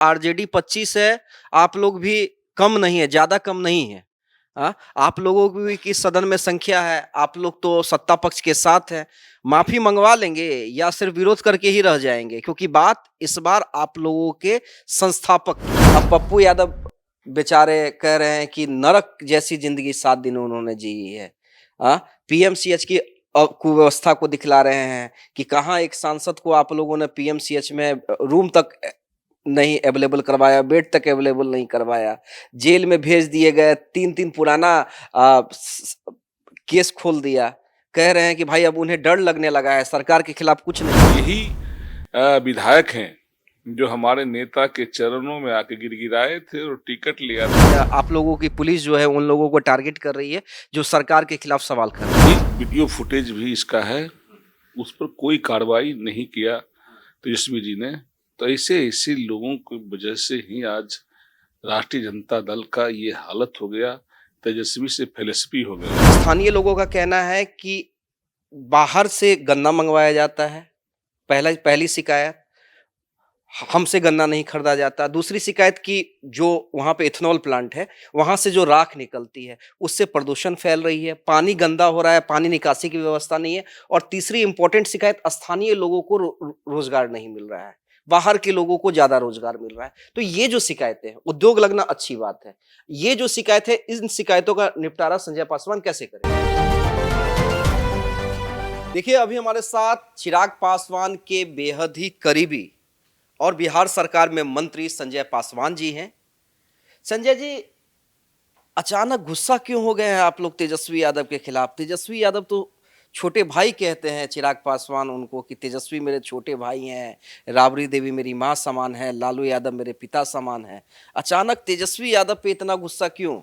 RJD 25 है, आप लोग भी कम नहीं है, ज़्यादा कम नहीं है। आप लोगों की भी की सदन में संख्या है, आप लोग तो सत्ता पक्ष के साथ हैं। माफ़ी मंगवा लेंगे या सिर्फ विरोध करके ही रह जाएँगे? क्योंकि बात इस बार आप लोगों के संस्थापक की। अब पप्पू यादव बेचारे कह रहे हैं कि नरक जैसी ज़िंदगी 7 दिन उन्होंने जी है। पीएमसीएच की कुव्यवस्था को दिखला रहे हैं कि कहाँ एक सांसद को आप लोगों ने पीएमसीएच में रूम तक नहीं अवेलेबल करवाया, बेड तक अवेलेबल नहीं करवाया। जेल में भेज दिए गए, 3-3 पुराना अ, स केस खोल दिया। कह रहे हैं कि भाई अब उन्हें डर लगने लगा है, सरकार के खिलाफ कुछ नहीं। यही विधायक हैं जो हमारे नेता के चरणों में आके गिड़गिड़ाए थे और टिकट लिया था। आप लोगों की पुलिस जो है उन लोगों को टारगेट कर रही है, जो सरकार के खिलाफ सवाल कर रहे हैं। एक वीडियो फुटेज भी इसका है, उस पर कोई कार्रवाई नहीं किया तेजस्वी जी ने। तो ऐसे लोगों की वजह से ही आज राष्ट्रीय जनता दल का ये हालत हो गया, तेजस्वी से फिलॉसफी हो गया। स्थानीय लोगों का कहना है कि बाहर से गन्ना मंगवाया जाता है, पहली शिकायत। हमसे गन्ना नहीं खरीदा जाता। दूसरी शिकायत कि जो वहाँ पे इथेनॉल प्लांट है, वहाँ से जो राख निकलती है, उससे प्रदूषण फैल रही है, पानी गंदा हो रहा है, पानी निकासी की व्यवस्था नहीं है। और तीसरी इम्पोर्टेंट शिकायत, स्थानीय लोगों को रोज़गार नहीं मिल रहा है, बाहर के लोगों को ज़्यादा रोज़गार मिल रहा है। तो ये जो शिकायतें हैं, उद्योग लगना अच्छी बात है। ये जो शिकायत है, इन शिकायतों का निपटारा संजय पासवान कैसे करेंगे? देखिए, अभी हमारे साथ चिराग पासवान के बेहद ही करीबी और बिहार सरकार में मंत्री संजय पासवान जी हैं। संजय जी, अचानक गुस्सा क्यों हो गए हैं आप लोग तेजस्वी यादव के खिलाफ? तेजस्वी यादव तो छोटे भाई कहते हैं चिराग पासवान उनको कि तेजस्वी मेरे छोटे भाई हैं, राबड़ी देवी मेरी माँ समान है, लालू यादव मेरे पिता समान है। अचानक तेजस्वी यादव पे इतना गुस्सा क्यों?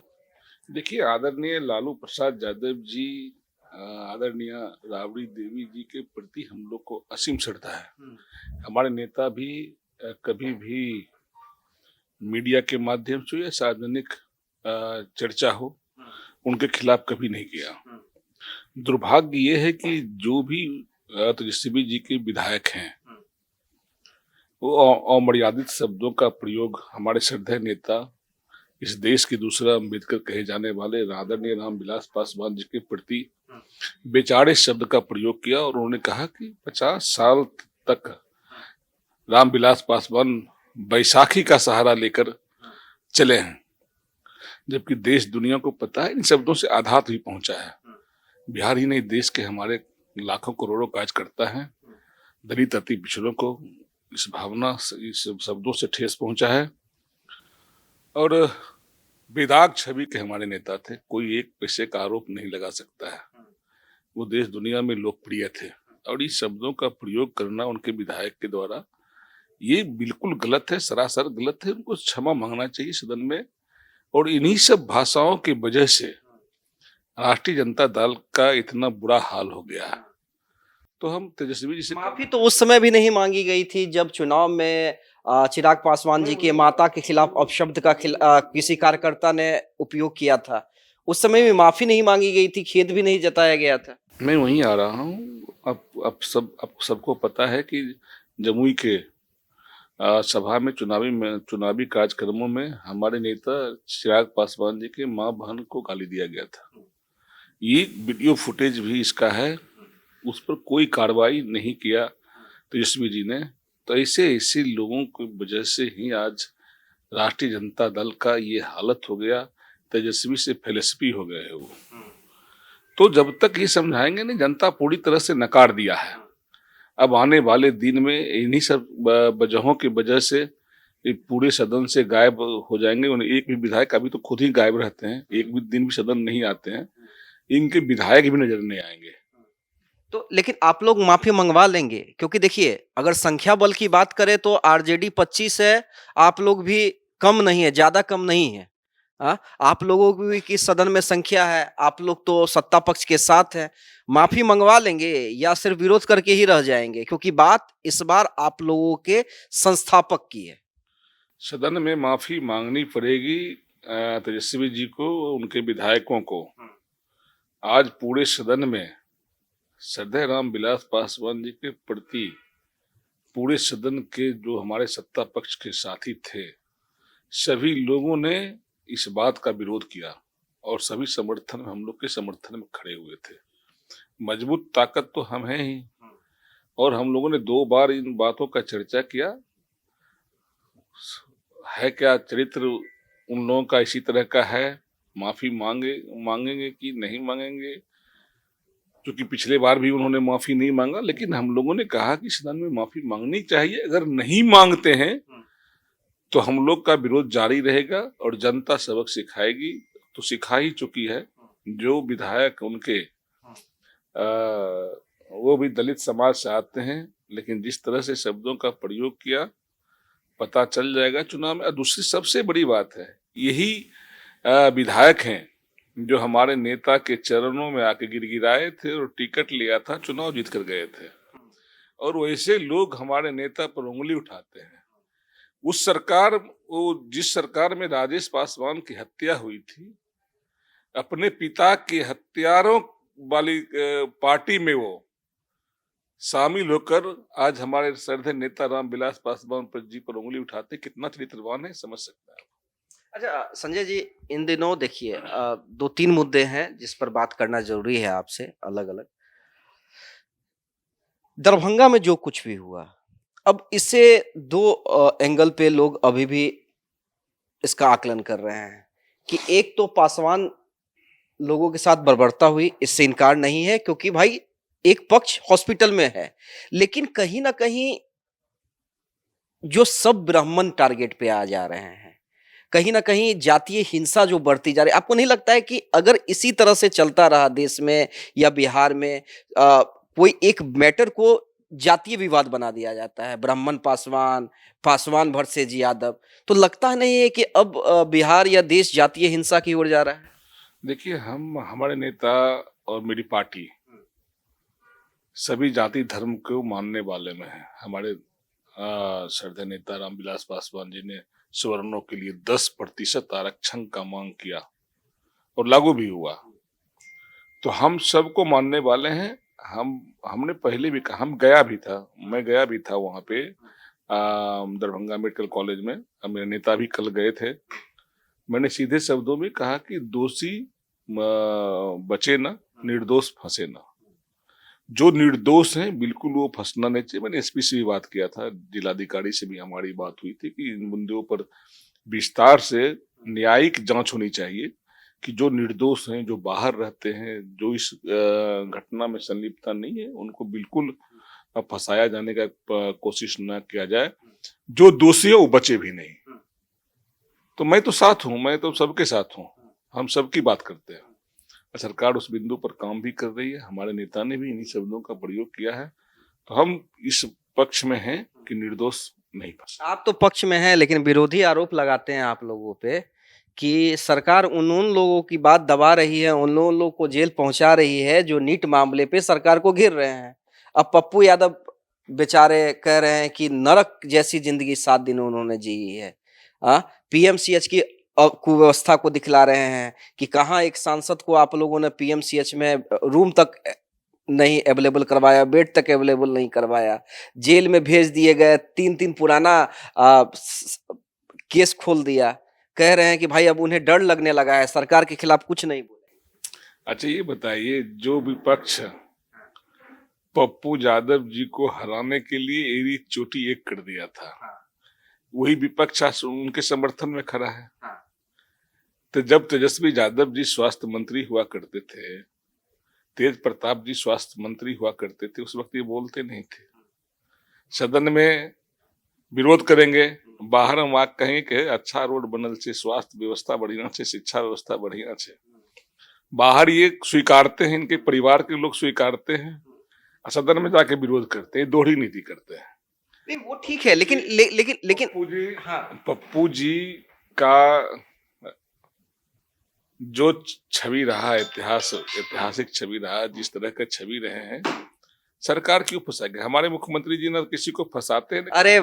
देखिए, आदरणीय लालू प्रसाद यादव जी, आदरणीय राबड़ी देवी जी के प्रति हम लोग को असीम श्रद्धा है। हमारे नेता भी कभी भी मीडिया के माध्यम से या सार्वजनिक चर्चा हो, उनके खिलाफ कभी नहीं किया। दुर्भाग्य ये है कि जो भी तेजस्वी जी के विधायक हैं, वो अमर्यादित शब्दों का प्रयोग हमारे श्रद्धेय नेता, इस देश के दूसरा अम्बेडकर कहे जाने वाले आदरणीय रामविलास पासवान जी के प्रति बेचारे शब्द का प्रयोग किया। और उन्होंने कहा कि 50 साल तक रामविलास पासवान बैसाखी का सहारा लेकर चले हैं, जबकि देश दुनिया को पता है इन शब्दों से आघात भी पहुंचा है। बिहार ही नहीं, देश के हमारे लाखों करोड़ों कार्यकर्ता हैं, दलित अति पिछड़ों को इस भावना से, इस शब्दों से ठेस पहुंचा है। और बेदाग छवि के हमारे नेता थे, कोई एक पैसे का आरोप नहीं लगा सकता है। वो देश दुनिया में लोकप्रिय थे, और इस शब्दों का प्रयोग करना उनके विधायक के द्वारा ये बिल्कुल गलत है, सरासर गलत है। उनको क्षमा मांगना चाहिए सदन में। और इन्हीं सब भाषाओं की वजह से राष्ट्रीय जनता दल का इतना बुरा हाल हो गया है। तो हम तेजस्वी जी से माफी तो उस समय भी नहीं मांगी गई थी जब चुनाव में चिराग पासवान जी के माता के खिलाफ अपशब्द का किसी कार्यकर्ता ने उपयोग किया था। उस समय भी माफी नहीं मांगी गई थी, खेद भी नहीं जताया गया था। मैं वहीं आ रहा हूँ। अब सबको पता है कि जमुई के सभा में चुनावी कार्यक्रमों में हमारे नेता चिराग पासवान जी के मां बहन को गाली दिया गया था। ये वीडियो फुटेज भी इसका है, उस पर कोई कार्रवाई नहीं किया तेजस्वी जी ने। तो ऐसे लोगों की वजह से ही आज राष्ट्रीय जनता दल का ये हालत हो गया, तेजस्वी से फिलॉसफी हो गए है वो। तो जब तक ये समझाएंगे नहीं, जनता पूरी तरह से नकार दिया है। अब आने वाले दिन में इन्हीं सब वजहों की वजह से ये पूरे सदन से गायब हो जाएंगे। उन्हें एक भी विधायक, अभी तो खुद ही गायब रहते हैं, एक भी दिन भी सदन नहीं आते हैं, इनके विधायक भी नजर नहीं आएंगे। तो लेकिन आप लोग माफी मंगवा लेंगे? क्योंकि देखिए, अगर संख्या बल की बात करें तो आरजेडी 25 है, आप लोग भी कम नहीं है, ज्यादा कम नहीं है। आप लोगों की भी की सदन में संख्या है, आप लोग तो सत्ता पक्ष के साथ हैं। माफी मंगवा लेंगे या सिर्फ विरोध करके ही रह जाएंगे? क्योंकि बात इस बार आप लोगों के संस्थापक की है। सदन में माफी मांगनी पड़ेगी तेजस्वी जी को, उनके विधायकों को। आज पूरे सदन में श्रद्धेय रामविलास पासवान जी के प्रति पूरे सदन के जो हमारे सत्ता पक्ष के साथी थे, सभी लोगों ने इस बात का विरोध किया और सभी समर्थन हम लोग के समर्थन में खड़े हुए थे। मजबूत ताकत तो हम हैं ही, और हम लोगों ने 2 बार इन बातों का चर्चा किया। है क्या चरित्र उन लोगों का इसी तरह का है, माफी मांगेंगे कि नहीं मांगेंगे, क्योंकि पिछले बार भी उन्होंने माफी नहीं मांगा, लेकिन हम लोगों ने कहा कि सदन में माफी मांगनी चाहिए। अगर नहीं मांगते हैं तो हम लोग का विरोध जारी रहेगा और जनता सबक सिखाएगी, तो सिखा ही चुकी है। जो विधायक उनके वो भी दलित समाज से आते हैं, लेकिन जिस तरह से शब्दों का प्रयोग किया, पता चल जाएगा चुनाव में। और दूसरी सबसे बड़ी बात है, यही विधायक हैं जो हमारे नेता के चरणों में आके गिड़गिड़ाए थे और टिकट लिया था, चुनाव जीत कर गए थे। और वैसे लोग हमारे नेता पर उंगली उठाते हैं। जिस सरकार में राजेश पासवान की हत्या हुई थी, अपने पिता के हत्यारों वाली पार्टी में वो शामिल होकर आज हमारे श्रद्धेय नेता रामविलास पासवान पर उंगली उठाते, कितना चरित्रवान है समझ सकता है। अच्छा संजय जी, इन दिनों देखिए 2-3 मुद्दे हैं जिस पर बात करना जरूरी है आपसे अलग अलग। दरभंगा में जो कुछ भी हुआ, अब इसे 2 एंगल पे लोग अभी भी इसका आकलन कर रहे हैं कि एक तो पासवान लोगों के साथ बर्बरता हुई, इससे इनकार नहीं है, क्योंकि भाई एक पक्ष हॉस्पिटल में है, लेकिन कहीं ना कहीं जो सब ब्राह्मण टारगेट पे आ जा रहे हैं, कहीं ना कहीं जातीय हिंसा जो बढ़ती जा रही है, आपको नहीं लगता है कि अगर इसी तरह से चलता रहा देश में या बिहार में, कोई एक मैटर को जातीय विवाद बना दिया जाता है, ब्राह्मण पासवान, पासवान वर्सेस यादव, तो लगता नहीं है कि अब बिहार या देश जातीय हिंसा की ओर जा रहा है? देखिए, हमारे नेता और मेरी पार्टी सभी जाति धर्म को मानने वाले में है। हमारे श्रद्धेय नेता रामविलास पासवान जी ने सवर्णों के लिए 10% आरक्षण का मांग किया और लागू भी हुआ, तो हम सबको मानने वाले हैं। हमने पहले भी कहा, मैं गया भी था वहां पे दरभंगा मेडिकल कॉलेज में, मेरे नेता भी कल गए थे। मैंने सीधे शब्दों में कहा कि दोषी बचे ना, निर्दोष फंसे ना। जो निर्दोष हैं बिल्कुल वो फंसना नहीं चाहिए। मैंने एसपी से भी बात किया था, जिलाधिकारी से भी हमारी बात हुई थी कि इन मुद्दों पर विस्तार से न्यायिक जांच होनी चाहिए कि जो निर्दोष हैं, जो बाहर रहते हैं, जो इस घटना में संलिप्तता नहीं है, उनको बिल्कुल फंसाया जाने का कोशिश न किया जाए। जो दोषी है वो बचे भी नहीं। तो मैं तो साथ हूँ, मैं तो सबके साथ हूँ, हम सबकी बात करते हैं। सरकार उस बिंदु पर काम भी कर रही है, हमारे नेता ने भी इन्हीं शब्दों का प्रयोग किया है, तो हम इस पक्ष में हैं कि निर्दोष नहीं फंसे। आप तो पक्ष में हैं, लेकिन विरोधी आरोप लगाते हैं आप लोगों पे कि सरकार उन लोगों की बात दबा रही है, उन लोगों को जेल पहुंचा रही है जो नीट मामले पे सरकार को घेर रहे हैं। अब पप्पू यादव बेचारे कह रहे हैं कि नरक जैसी जिंदगी 7 दिन उन्होंने जी है। पीएमसीएच की कुव्यवस्था को दिखला रहे हैं कि कहाँ एक सांसद को आप लोगों ने पीएमसीएच में रूम तक नहीं अवेलेबल करवाया, बेड तक अवेलेबल नहीं करवाया, जेल में भेज दिए गए, 3 पुराना केस खोल दिया। कह रहे हैं कि भाई अब उन्हें डर लगने लगा है, सरकार के खिलाफ कुछ नहीं बोले। अच्छा ये बताइए, जो विपक्ष पप्पू यादव जी को हराने के लिए एड़ी चोटी एक कर दिया था, वही विपक्ष उनके समर्थन में खड़ा है। तो जब तेजस्वी यादव जी स्वास्थ्य मंत्री हुआ करते थे, तेज प्रताप जी स्वास्थ्य मंत्री हुआ करते थे, उस वक्त ये बोलते नहीं थे। सदन में विरोध करेंगे, बाहर हम वाक कहेंगे कि अच्छा रोड बनल से, स्वास्थ्य व्यवस्था बढ़िया से, शिक्षा व्यवस्था बढ़िया से। बाहर ये स्वीकारते हैं, इनके परिवार के लोग स्वीकारते हैं, सदन में जाके विरोध करते हैं, दोहरी नीति करते हैं। नहीं वो ठीक है, लेकिन पप्पू जी का जो छवि रहा, ऐतिहासिक छवि रहा, जिस तरह का छवि रहे हैं, सरकार क्यों फंसाएगी? हमारे मुख्यमंत्री जी ना किसी को फंसाते हैं। अरे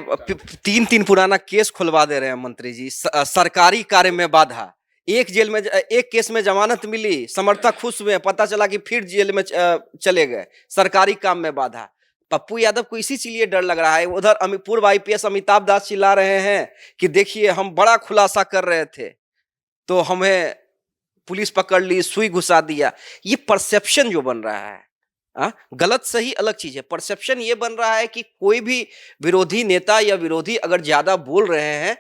3 पुराना केस खुलवा दे रहे हैं मंत्री जी। सरकारी कार्य में बाधा, एक केस में जमानत मिली, समर्थक खुश हुए, पता चला कि फिर जेल में चले गए, सरकारी काम में बाधा। पप्पू यादव को इसी लिए डर लग रहा है। उधर पूर्व आईपीएस अमिताभ दास चिल्ला रहे हैं कि देखिए हम बड़ा खुलासा कर रहे थे तो हमें पुलिस पकड़ ली, सुई घुसा दिया। ये परसेप्शन जो बन रहा है, गलत सही अलग चीज है। परसेप्शन ये बन रहा है कि कोई भी विरोधी नेता या विरोधी अगर ज्यादा बोल रहे हैं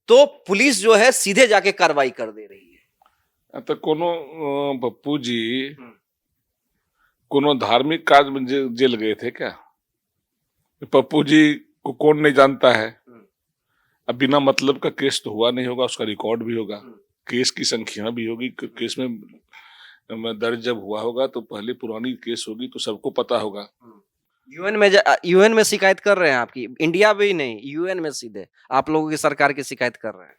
तो पुलिस जो है सीधे जाके कार्रवाई कर दे रही है। तो कोनो पप्पू जी कोनो धार्मिक काज में जेल गए थे क्या? पप्पू जी को कौन नहीं जानता है? अब बिना मतलब का केस तो हुआ नहीं होगा, उसका रिकॉर्ड भी होगा, केस की संख्या भी होगी, केस में दर्ज जब हुआ होगा तो पहले पुरानी केस होगी तो सबको पता होगा। यूएन में शिकायत कर रहे हैं आपकी, इंडिया में ही नहीं यूएन में सीधे आप लोगों की सरकार की शिकायत कर रहे हैं।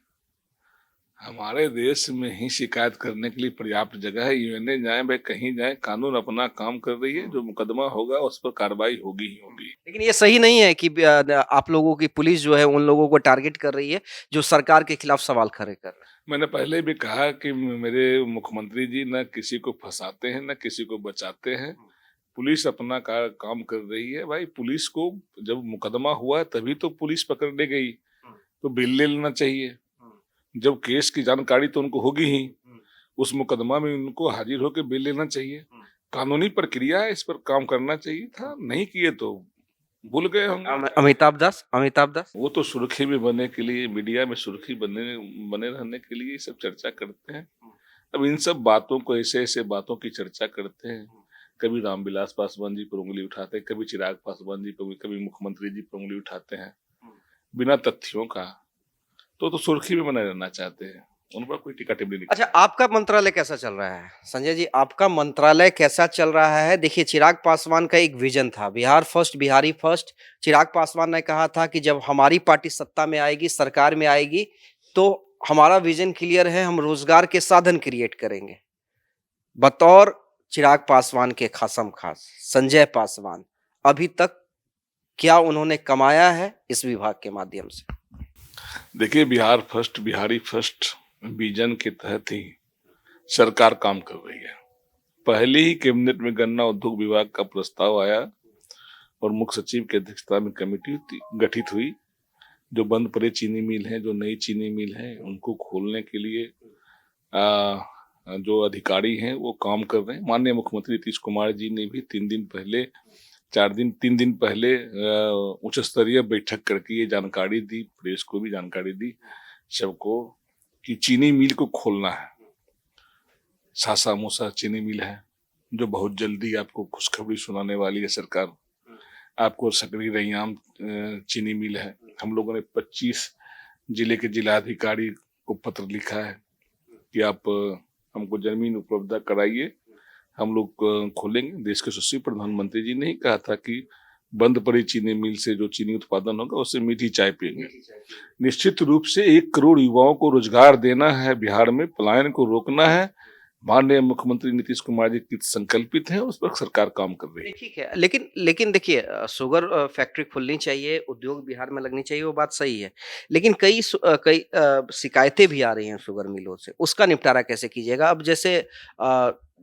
हमारे देश में ही शिकायत करने के लिए पर्याप्त जगह है। यूएनए जाए भाई कहीं जाए, कानून अपना काम कर रही है, जो मुकदमा होगा उस पर कार्रवाई होगी ही होगी। लेकिन ये सही नहीं है कि आप लोगों की पुलिस जो है उन लोगों को टारगेट कर रही है जो सरकार के खिलाफ सवाल खड़े कर रहे हैं। मैंने पहले भी कहा कि मेरे मुख्यमंत्री जी न किसी को फंसाते हैं न किसी को बचाते हैं। पुलिस अपना काम कर रही है। भाई पुलिस को जब मुकदमा हुआ तभी तो पुलिस पकड़ने गई, तो बिल ले लेना चाहिए। जब केस की जानकारी तो उनको होगी ही, उस मुकदमा में उनको हाजिर होकर बिल लेना चाहिए। कानूनी प्रक्रिया है, इस पर काम करना चाहिए था, नहीं किए तो भूल गए होंगे। अमिताभ दास वो तो सुर्खी में बने के लिए, मीडिया में सुर्खी बने रहने के लिए सब चर्चा करते हैं। अब इन सब बातों को, ऐसे बातों की चर्चा करते हैं। कभी रामविलास पासवान जी पर उंगली उठाते हैं, कभी चिराग पासवान जी पर, कभी मुख्यमंत्री जी पर उंगली उठाते हैं बिना तथ्यों का। तो सुर्खी में बने रहना चाहते हैं, उन पर कोई टिक्का टिप्पणी नहीं। अच्छा, आपका मंत्रालय कैसा चल रहा है संजय जी? आपका मंत्रालय कैसा चल रहा है? देखिए, चिराग पासवान का एक विजन था, बिहार फर्स्ट बिहारी फर्स्ट। चिराग पासवान ने कहा था कि जब हमारी पार्टी सत्ता में आएगी, सरकार में आएगी, तो हमारा विजन क्लियर है, हम रोजगार के साधन क्रिएट करेंगे। बतौर चिराग पासवान के खासम खास संजय पासवान अभी तक क्या उन्होंने कमाया है इस विभाग के माध्यम से? देखिए, Bihar first Bihari first vision के तहत ही सरकार काम कर रही है। पहले ही कैबिनेट में गन्ना उद्योग विभाग का प्रस्ताव आया और मुख्य सचिव की अध्यक्षता में कमेटी गठित हुई। जो बंद पड़े चीनी मिल हैं, जो नई चीनी मिल हैं, उनको खोलने के लिए जो अधिकारी हैं वो काम कर रहे हैं। माननीय मुख्यमंत्री नीतीश कुमार जी ने भी 3 दिन पहले उच्च स्तरीय बैठक करके ये जानकारी दी, प्रेस को भी जानकारी दी सबको, कि चीनी मिल को खोलना है। सासा मूसा चीनी मिल है जो बहुत जल्दी आपको खुशखबरी सुनाने वाली है सरकार। आपको सकरी रैयाम चीनी मिल है। हम लोगों ने 25 जिले के जिलाधिकारी को पत्र लिखा है कि आप हमको जमीन उपलब्ध कराइए, हम लोग खोलेंगे। देश के यशस्वी प्रधानमंत्री जी ने ही कहा था कि बंद पड़ी चीनी मिल से जो चीनी उत्पादन होगा उससे मीठी चाय पिएंगे। निश्चित रूप से 1 करोड़ युवाओं को रोजगार देना है, बिहार में पलायन को रोकना है। माननीय मुख्यमंत्री नीतीश कुमार जी की संकल्पित है, उस पर सरकार काम कर रही है। ठीक है, लेकिन देखिए, शुगर फैक्ट्री खुलनी चाहिए, उद्योग बिहार में लगनी चाहिए, वो बात सही है। लेकिन कई शिकायतें भी आ रही हैं शुगर मिलों से, उसका निपटारा कैसे कीजिएगा? अब जैसे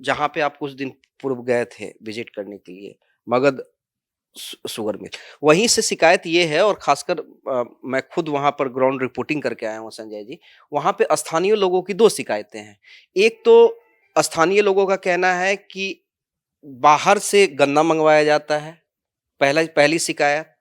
जहाँ पे आप कुछ दिन पूर्व गए थे विजिट करने के लिए, मगध शुगर मिल, वहीं से शिकायत ये है, और खासकर मैं खुद वहां पर ग्राउंड रिपोर्टिंग करके आया हूँ संजय जी। वहां पे स्थानीय लोगों की 2 शिकायतें हैं। एक तो स्थानीय लोगों का कहना है कि बाहर से गन्ना मंगवाया जाता है, पहली शिकायत,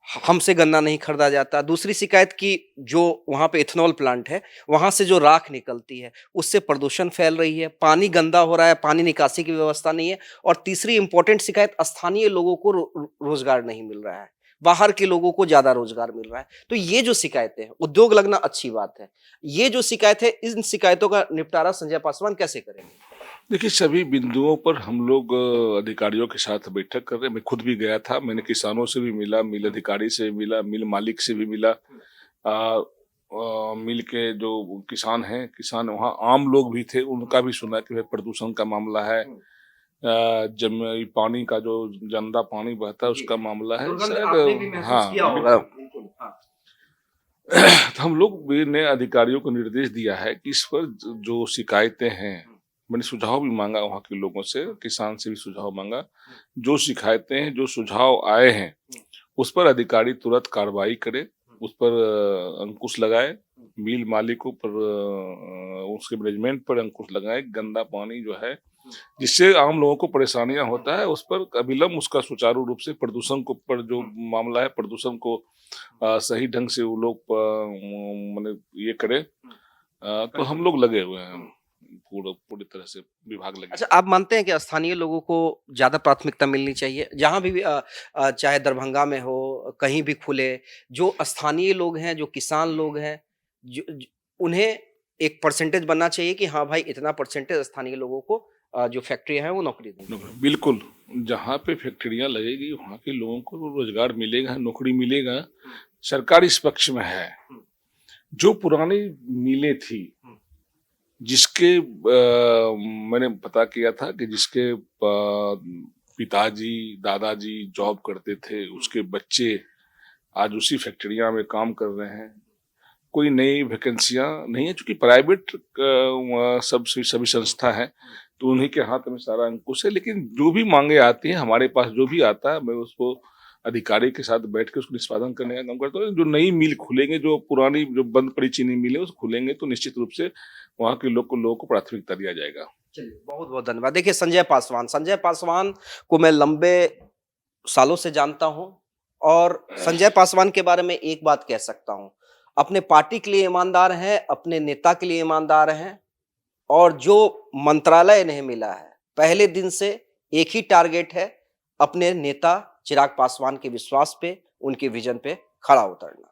हमसे गन्ना नहीं खरीदा जाता। दूसरी शिकायत कि जो वहाँ पे इथेनॉल प्लांट है, वहाँ से जो राख निकलती है, उससे प्रदूषण फैल रही है, पानी गंदा हो रहा है, पानी निकासी की व्यवस्था नहीं है। और तीसरी इंपॉर्टेंट शिकायत, स्थानीय लोगों को रोजगार नहीं मिल रहा है, बाहर के लोगों को ज्यादा रोजगार मिल रहा है। तो ये जो शिकायतें हैं, उद्योग लगना अच्छी बात है, ये जो शिकायत है, इन शिकायतों का निपटारा संजय पासवान कैसे करेंगे? देखिए, सभी बिंदुओं पर हम लोग अधिकारियों के साथ बैठक कर रहे हैं। मैं खुद भी गया था, मैंने किसानों से भी मिला, मिल अधिकारी से मिला, मिल मालिक से भी मिला। मिल के जो किसान वहाँ आम लोग भी थे, उनका भी सुना कि प्रदूषण का मामला है। जब पानी का जो गंदा पानी बहता है उसका मामला है। तो हम लोग ने अधिकारियों को निर्देश दिया है कि इस पर जो शिकायतें हैं मैंने सुझाव भी मांगा वहाँ के लोगों से, किसान से भी सुझाव मांगा। जो शिकायतें हैं, जो सुझाव आए हैं, उस पर अधिकारी तुरंत कार्रवाई करे, उस पर अंकुश लगाए, मिल मालिकों पर उसके मैनेजमेंट पर अंकुश लगाए। गंदा पानी जो है, जिससे आम लोगों को परेशानियां होता है, उस पर अविलंब उसका सुचारू रूप से प्रदूषण को पर जो मामला है, प्रदूषण को सही ढंग से वो लोग माने ये करे। तो हम लोग लगे हुए हैं, पूरी तरह से विभाग लगे। अच्छा, आप मानते हैं कि स्थानीय लोगों को ज़्यादा प्राथमिकता मिलनी चाहिए? जहाँ भी चाहे दरभंगा में हो, कहीं भी खुले, जो स्थानीय लोग हैं, जो किसान लोग हैं, जो ज उन्हें एक परसेंटेज बनना चाहिए कि हाँ भाई, इतना परसेंटेज स्थानीय लोगों को जो फैक्ट्रियाँ हैं, वो नौकरी देंगी। बिल्कुल, जहाँ पे फैक्ट्रियाँ लगेगी, वहाँ के लोगों को रोजगार मिलेगा, नौकरी मिलेगा। सरकार इस पक्ष में है। जो पुरानी मिलें थी, जिसके मैंने पता किया था कि जिसके पिताजी, दादाजी जॉब करते थे, उसके बच्चे आज उसी फैक्ट्रियां में काम कर रहे हैं। कोई नई वैकेंसियां नहीं है, चूंकि प्राइवेट सभी संस्था है, तो उन्हीं के हाथ में सारा अंकुश है। लेकिन जो भी मांगे आती हैं, हमारे पास जो भी आता है, मैं उसको अधिकारी के साथ बैठ के उसको निष्पादन करने का काम करता हूँ। जो नई मिल खुलेंगे, जो पुरानी जो बंद पड़ी चीनी मिल है, उस खुलेंगे तो निश्चित रूप से वहाँ के लोगों को प्राथमिकता दिया जाएगा। चलिए, बहुत-बहुत धन्यवाद। देखिए, संजय पासवान को मैं लंबे सालों से जानता हूँ और संजय पासवान के बारे में एक बात कह सकता हूँ, अपने पार्टी के लिए ईमानदार हैं, अपने नेता के लिए ईमानदार हैं और जो मंत्रालय इन्हें मिला है, पहले दिन से एक ही टारगेट है, अपने नेता चिराग पासवान के विश्वास पे, उनके विजन पे खड़ा उतरना।